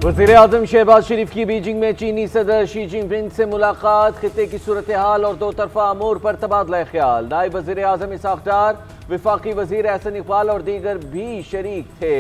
वज़ीर-ए-आज़म शहबाज शरीफ की बीजिंग में चीनी सदर शी जिनपिंग से मुलाकात, खित्ते की सूरत हाल और दो तरफा अमूर पर तबादला ख्याल। नायब वज़ीर-ए-आज़म इसहाक डार, वफाकी वज़ीर एहसन इकबाल और दीगर भी शरीक थे।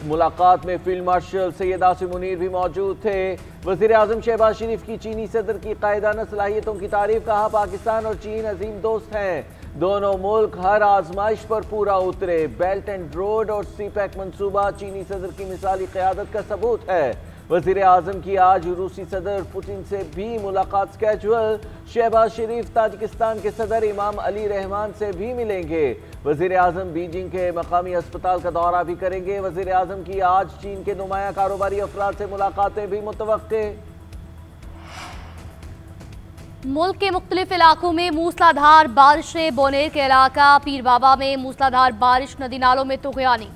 मुलाकात में फील्ड मार्शल सैयद आसिम मुनीर भी मौजूद थे। वज़ीर-ए-आज़म शहबाज शरीफ की चीनी सदर की कायदाना सलाहियतों की तारीफ, कहा पाकिस्तान और चीन अजीम दोस्त हैं, दोनों मुल्क हर आजमाइश पर पूरा उतरे। बेल्ट एंड रोड और सी पैक मनसूबा चीनी सदर की मिसाली क़यादत का सबूत है। वज़ीर आज़म की आज रूसी सदर पुतिन से भी मुलाकात स्केजुअल। शहबाज शरीफ ताजिकिस्तान के सदर इमाम अली रहमान से भी मिलेंगे। वज़ीर आज़म बीजिंग के मकामी अस्पताल का दौरा भी करेंगे। वज़ीर आज़म की आज चीन के नुमाया कारोबारी अफराद से मुलाकातें भी मुतवक्के। मुल्क के मुख्तलिफ इलाकों में मूसलाधार बारिश ने बोनेर के इलाका पीर बाबा में मूसलाधार बारिश, नदी नालों में तुग़यानी,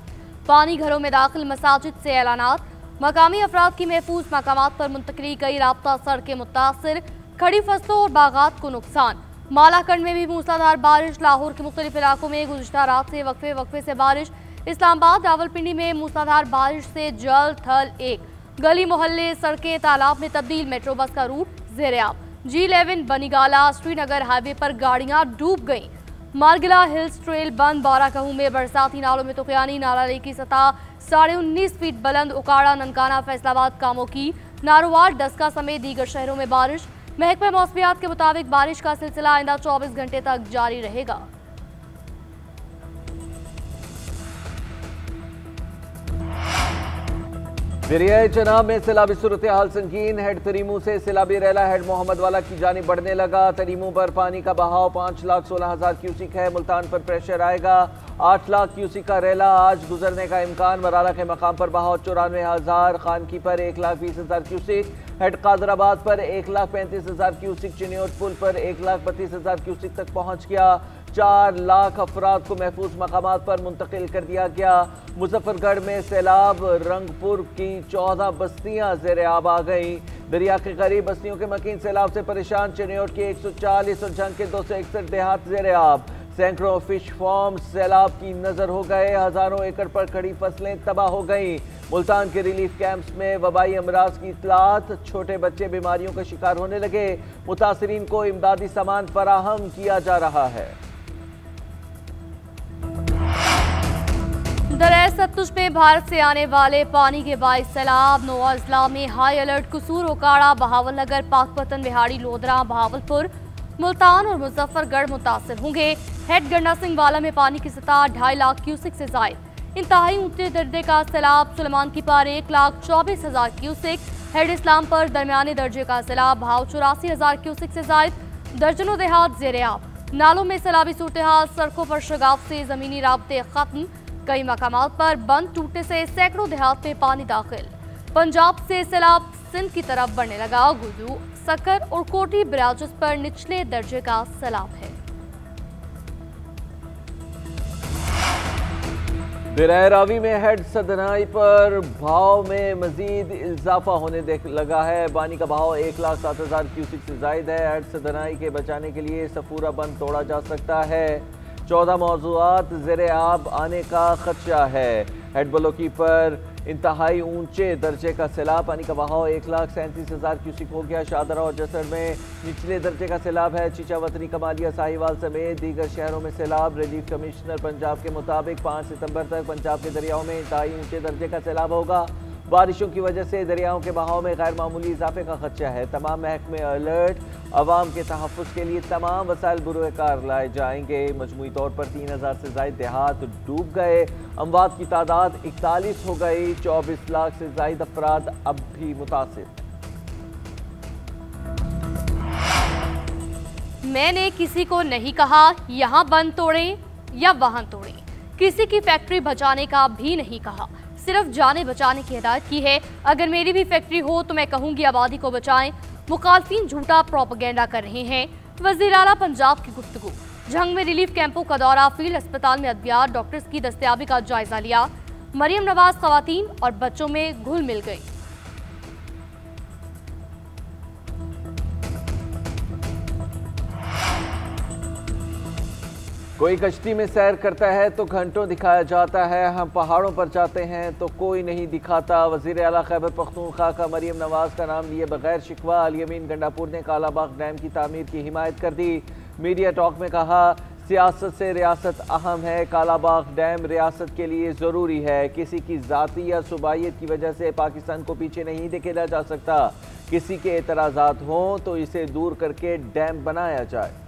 पानी घरों में दाखिल, मसाजिद से ऐलानात, मकामी अफराद की महफूज मकामात पर मुंतकिली, कई राब्ता सड़कें मुतासर, खड़ी फसलों और बागात को नुकसान। मालाकंड में भी मूसलाधार बारिश, लाहौर के मुख्तलिफ इलाकों में गुज़िश्ता रात से वक्फे वक्फे से बारिश, इस्लामाबाद रावलपिंडी में मूसलाधार बारिश से जल थल एक, गली मोहल्ले सड़कें तालाब में तब्दील, मेट्रो बस का रूट ज़ेर-ए-आब। G11 बनीगाला श्रीनगर हाईवे पर गाड़ियां डूब गईं। मारगिला हिल्स ट्रेल बंद, बाराकहू में बरसाती नालों में तुग़यानी, नाला की सतह 19.5 फीट बुलंद, उकाड़ा, ननकाना, फैसलाबाद कामों की, नारोवाल, डस्का समेत दीगर शहरों में बारिश। महकमा मौसमियात के मुताबिक बारिश का सिलसिला आइंदा 24 घंटे तक जारी रहेगा। दरियाए चनाब में सैलाबी सूरत हाल संगीन। हेड तरीमू से सैलाबी रेला हेड मोहम्मद वाला की जानिब बढ़ने लगा। तरीमू पर पानी का बहाव 5,16,000 क्यूसिक है। मुल्तान पर प्रेशर आएगा। 8 लाख क्यूसिक का रेला आज गुजरने का इम्कान। मराला के मकाम पर बहाव 94,000। खानकी पर 1,20,000 क्यूसिक। हेड कादराबाद पर 1,35,000 क्यूसिक। चिन्योट पुल पर 1,32,000 क्यूसिक तक पहुँच गया। 4 लाख अफराद को महफूज मकामात पर मुंतकिल कर दिया गया। मुजफ्फरगढ़ में सैलाब, रंगपुर की 14 बस्तियां ज़ेर-ए-आब आ गई। दरिया के करीब बस्तियों के मकीन सैलाब से परेशान। चिन्योट की 140 और जंग के 261 देहात ज़ेर-ए-आब। सैकड़ों फिश फार्म सैलाब की नजर हो गए। हजारों एकड़ पर खड़ी फसलें तबाह हो गई। मुल्तान के रिलीफ कैंप्स में वबाई अमराज की इत्तलात, छोटे बच्चे बीमारियों का शिकार होने लगे। मुतासरीन को इमदादी सामान फराहम किया जा रहा है। दरिया सतलुज में भारत से आने वाले पानी के बाइस सैलाब। 9 अजला में हाई अलर्ट। कसूर, ओकाड़ा, बहावलनगर, पाकपतन, बिहाड़ी, लोधरा, बहावलपुर, मुल्तान और मुजफ्फरगढ़ मुतासर होंगे। हेड गंडा सिंह वाला में पानी की सतह 2.5 लाख क्यूसिक से जायद। इंतहाई ऊंचे दर्जे का सैलाब। सुलेमान की पार 1,24,000 क्यूसिक। हेड इस्लाम पर दरमियाने दर्जे का सैलाब, भाव 84,000 क्यूसिक से जायद। दर्जनों देहात ज़ेर-ए-आब। नालों में सैलाबी सूरत हाल। सड़कों पर शगाफ से जमीनी राब्ते खत्म। कई मकामात पर बंद टूटने से सैकड़ों देहात में पानी दाखिल। पंजाब से सैलाब सिंध की तरफ बढ़ने लगा। गुजू, सक्कर और कोटी बराजस पर निचले दर्जे का सैलाब है। दरिया रावी में हेड सदनाई पर भाव में मजीद इजाफा होने लगा है। पानी का बहाव 1,07,000 क्यूसिक से जायद है। हेड सदनाई के बचाने के लिए सफूरा बंद तोड़ा जा सकता है। 14 मौजूआत ज़ेर-ए-आब आने का खदशा है। हेड बलोकी पर इंतहाई ऊंचे दर्जे का सैलाब। पानी का बहाव 1,37,000 क्यूसिक हो गया। शादरा और जसर में निचले दर्जे का सैलाब है। चीचा, वतनी, कमालिया, साहिवाल समेत दीगर शहरों में सैलाब। रिलीफ कमिश्नर पंजाब के मुताबिक 5 सितंबर तक पंजाब के दरियाओं में इंतहाई ऊंचे दर्जे का सैलाब होगा। बारिशों की वजह से दरियाओं के बहाव में गैर मामूली इजाफे का खदशा है। तमाम महकमे अलर्ट। अवाम के तहफ़्फ़ुज़ के लिए तमाम वसाइल बुरुएकार लाए जाएंगे। मजमूई तौर पर 3,000 से ज़ायद देहात डूब गए। अमवात की तादाद 41 हो गई। 24 लाख से ज़ायद अफराद अब भी मुतासिर। मैंने किसी को नहीं कहा यहाँ बंद तोड़ें या वहां तोड़ें। किसी की फैक्ट्री बचाने का भी नहीं कहा, सिर्फ जाने बचाने की हिदायत की है। अगर मेरी भी फैक्ट्री हो तो मैं कहूंगी आबादी को बचाएं। मुखालफिन झूठा प्रोपेगेंडा कर रहे हैं। वज़ीर आला पंजाब की गुफ्तगू। झंग में रिलीफ कैंपों का दौरा। फील्ड अस्पताल में अद्वियात, डॉक्टर्स की दस्तयाबी का जायजा लिया। मरियम नवाज खवातीन और बच्चों में घुल मिल गई। कोई कश्ती में सैर करता है तो घंटों दिखाया जाता है, हम पहाड़ों पर जाते हैं तो कोई नहीं दिखाता। वज़ीर आला खैबर पख्तूनख्वा का मरीम नवाज का नाम लिए बगैर शिकवा। अल यमीन गंडापुर ने कालाबाग डैम की तामीर की हिमायत कर दी। मीडिया टॉक में कहा, सियासत से रियासत अहम है, कालाबाग डैम रियासत के लिए ज़रूरी है। किसी की ज़ाती या सूबाइयत की वजह से पाकिस्तान को पीछे नहीं धकेला जा सकता। किसी के एतराज़ात हों तो इसे दूर करके डैम बनाया जाए।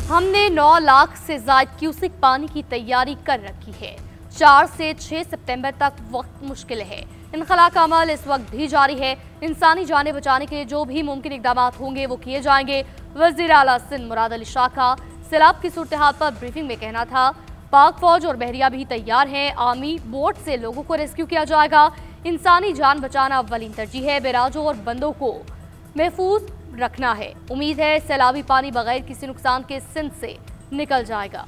हमने 9 लाख से ज्यादा क्यूसिक पानी की तैयारी कर रखी है। 4 से 6 सितंबर तक वक्त मुश्किल है। इनखला का अमल इस वक्त भी जारी है। इंसानी जानें बचाने के लिए जो भी मुमकिन इकदाम होंगे वो किए जाएंगे। वज़ीर आला सिंध मुराद अली शाह का सैलाब की सूरत हाल पर ब्रीफिंग में कहना था, पाक फौज और बहरिया भी तैयार हैं। आर्मी बोट से लोगों को रेस्क्यू किया जाएगा। इंसानी जान बचाना अव्वलीन तरजीह है। बेराजों और बंदों को महफूज रखना है। उम्मीद है सैलाबी पानी बगैर किसी नुकसान के सिंध से निकल जाएगा।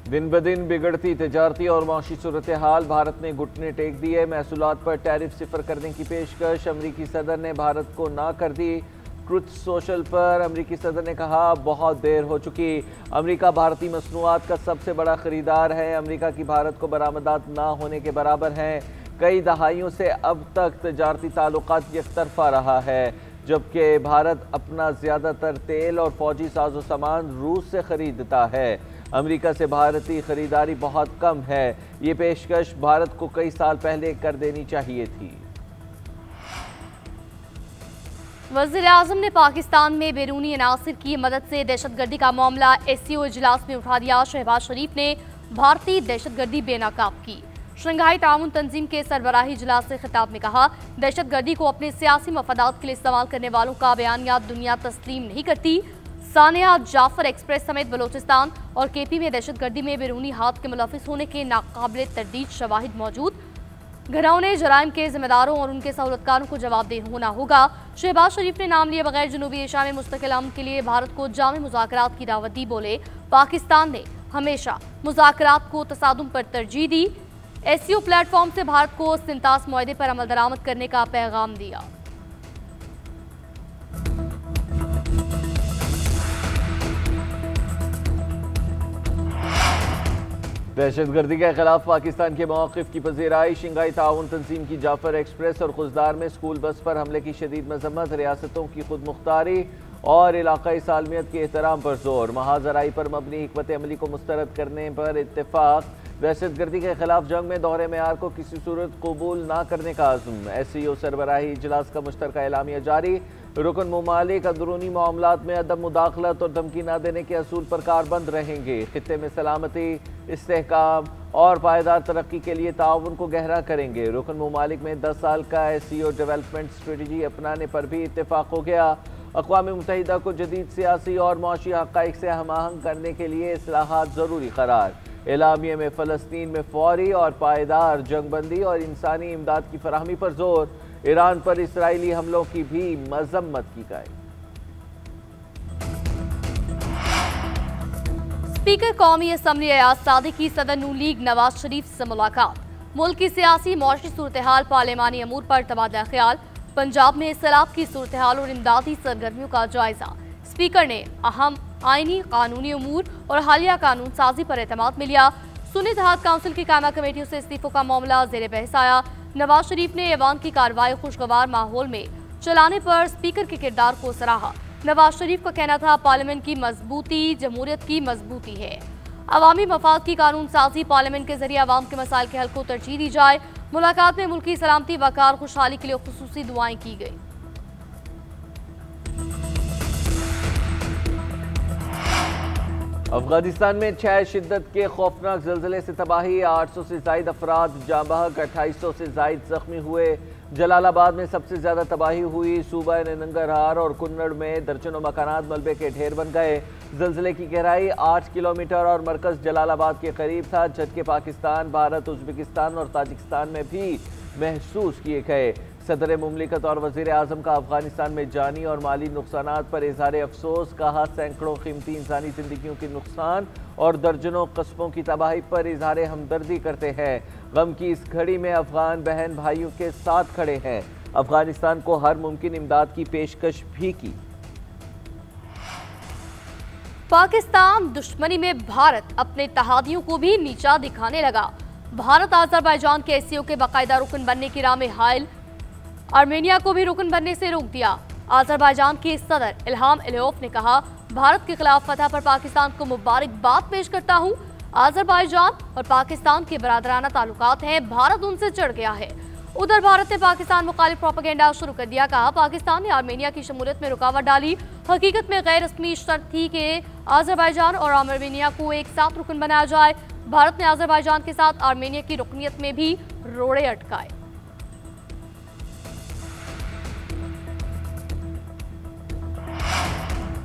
दिन ब दिन बिगड़ती तजारती और माशी सूरत हाल, भारत ने घुटने टेक दिए। महसूलात पर टैरिफ सिफर करने की पेशकश अमरीकी सदर ने भारत को ना कर दी। ट्रुथ सोशल पर अमरीकी सदर ने कहा, बहुत देर हो चुकी। अमरीका भारतीय मसनूआत का सबसे बड़ा खरीदार है। अमरीका की भारत को बरामदात ना होने के बराबर हैं। कई दहाइयों से अब तक तजारती ताल्लुकात यकतरफा रहा है, जबकि भारत अपना ज़्यादातर तेल और फौजी साजो सामान रूस से खरीदता है। अमेरिका से भारतीय खरीदारी बहुत कम है। ये पेशकश भारत को कई साल पहले कर देनी चाहिए थी। वज़ीर आज़म ने पाकिस्तान में बैरूनी अनासिर की मदद से दहशतगर्दी का मामला SCO इजलास में उठा दिया। शहबाज शरीफ ने भारतीय दहशतगर्दी बेनकाब की। शंघाई ताउन तंजीम के सरबराही इजलास से खिताब में कहा, दहशतगर्दी को अपने सियासी मफादात के लिए इस्तेमाल करने वालों का बयानिया दुनिया तस्लीम नहीं करती। सानिया जाफर एक्सप्रेस समेत बलोचिस्तान और KP में दहशतगर्दी में बैरूनी हाथ के मुलविस होने के नाकाबिले तरदीद शवाहिद मौजूद। घरौने जराइम के जिम्मेदारों और उनके सहूलतकारों को जवाबदेह होना होगा। शहबाज शरीफ ने नाम लिए बगैर जनूबी एशिया में मुस्तकिल अमन के लिए भारत को जामे मुज़ाकरात की दावत दी। बोले, पाकिस्तान ने हमेशा मुज़ाकरात को तसादुम पर तरजीह दी। SCO प्लेटफॉर्म से भारत को सिंतास मुआहदे पर अमल दरामद करने का पैगाम दिया। दहशतगर्दी के खिलाफ पाकिस्तान के मौक़िफ़ की पज़ीराई। शंघाई ताउन तंजीम की जाफर एक्सप्रेस और खुजदार में स्कूल बस पर हमले की शदीद मजम्मत। रियासतों की खुद मुख्तारी और इलाकाई सालमियत के एहतराम पर जोर। महाजराई पर मबनी हिकमत अमली को मुस्तरद करने पर इत्तेफाक। दहशतगर्दी के खिलाफ जंग में दोहरे मेयार को किसी सूरत कबूल ना करने का अज़्म। SCO सरबराही इजलास का मुश्तरका एलामिया जारी। रुकन मुमालिक अंदरूनी मामलात में अदम मुदाखलत और धमकी न देने के असूल पर कारबंद रहेंगे। खित्ते में सलामती, इस्तेहकाम और पायदार तरक्की के लिए ताउन को गहरा करेंगे। रुकन मुमालिक में 10 साल का SCO डेवलपमेंट स्ट्रेटजी अपनाने पर भी इत्तेफाक हो गया। अक़वाम मुत्तहिदा को जदीद सियासी और माशी हक़ाइक़ से हम आहंग करने के लिए इस्लाहात ज़रूरी करार। एलामिया में फ़लस्तीन में फौरी और पायदार जंगबंदी और इंसानी इमदाद की फराहमी पर जोर। ईरान पर इसराइली हमलों की भी मजम्मत की गई। स्पीकर कौमी असम्बली अयाज सादी की सदर नून लीग नवाज शरीफ से मुलाकात। मुल्क की सियासी मौशी सूरत हाल, पार्लिमानी अमूर पर तबादला ख्याल। पंजाब में सैलाब की सूरत हाल और इमदादी सरगर्मियों का जायजा। स्पीकर ने अहम आईनी कानूनी अमूर और हालिया कानून साजी पर एतमाद में लिया। सुन्नी इत्तेहाद काउंसिल की कायमा कमेटियों से इस्तीफों का मामला ज़ेर बहस आया। नवाज शरीफ ने ऐवान की कार्रवाई खुशगवार माहौल में चलाने पर स्पीकर के किरदार को सराहा। नवाज शरीफ का कहना था, पार्लियामेंट की मजबूती जमहूरियत की मजबूती है। अवामी मफाद की कानून साजी पार्लियामेंट के जरिए अवाम के मसाइल के हल को तरजीह दी जाए। मुलाकात में मुल्क की सलामती, वकार, खुशहाली के लिए खुसूसी दुआएं की गई। अफगानिस्तान में 6 शिद्दत के खौफनाक ज़लज़ले से तबाही। 800 से ज़ायद अफराद जाँ बहक, 2800 से ज़ायद जख्मी हुए। जलालाबाद में सबसे ज़्यादा तबाही हुई। सूबा नंगरहार और कुन्नड़ में दर्जनों मकानात मलबे के ढेर बन गए। ज़लज़ले की गहराई 8 किलोमीटर और मरकज़ जलालाबाद के करीब था, जबकि पाकिस्तान, भारत, उज़्बेकिस्तान और ताजिकिस्तान में भी महसूस किए गए। सदर मुमलिकत और वज़ीर आज़म का अफगानिस्तान में जानी और माली नुकसानात पर इज़हार अफसोस। कहा, सैकड़ों कीमती इंसानी ज़िंदगियों के नुकसान और दर्जनों कस्बों की तबाही पर इज़हार हमदर्दी करते हैं। गम की इस घड़ी में अफगान बहन भाइयों के साथ खड़े हैं। अफगानिस्तान को हर मुमकिन इमदाद की पेशकश भी की। पाकिस्तान दुश्मनी में भारत अपने इत्तेहादियों को भी नीचा दिखाने लगा। भारत आज़रबाईजान के एससीओ के बाकायदा रुकन बनने की राह में हायल, आर्मेनिया को भी रुकन बनने से रोक दिया। आज़रबाईजान के सदर इल्हाम अलियोव ने कहा, भारत के खिलाफ फतह पर पाकिस्तान को मुबारकबाद पेश करता हूं। आज़रबाईजान और पाकिस्तान के बरादराना ताल्लुकात हैं, भारत उनसे चढ़ गया है। उधर भारत ने पाकिस्तान मुखालिफ प्रोपेगेंडा शुरू कर दिया। कहा, पाकिस्तान ने आर्मेनिया की शमूलियत में रुकावट डाली। हकीकत में गैर रस्मी शर्त थी कि आज़रबाईजान और आर्मेनिया को एक साथ रुकन बनाया जाए। भारत ने आज़रबाईजान के साथ आर्मेनिया की रुकनियत में भी रोड़े अटकाए।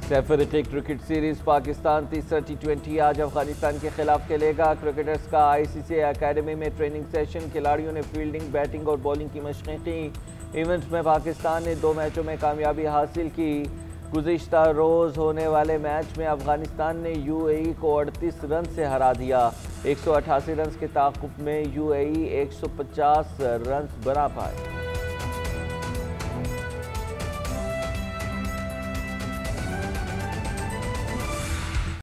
सैफर-ए-खलीज क्रिकेट सीरीज पाकिस्तान तीसरा T20 आज अफगानिस्तान के खिलाफ खेलेगा। क्रिकेटर्स का ICC एकेडमी में ट्रेनिंग सेशन, खिलाड़ियों ने फील्डिंग, बैटिंग और बॉलिंग की मशक़ें की। इवेंट में पाकिस्तान ने 2 मैचों में कामयाबी हासिल की। गुज़िश्ता रोज़ होने वाले मैच में अफगानिस्तान ने UAE को 38 रन से हरा दिया। 188 रन के ताक़ुब में UAE 150 रन बना पाए।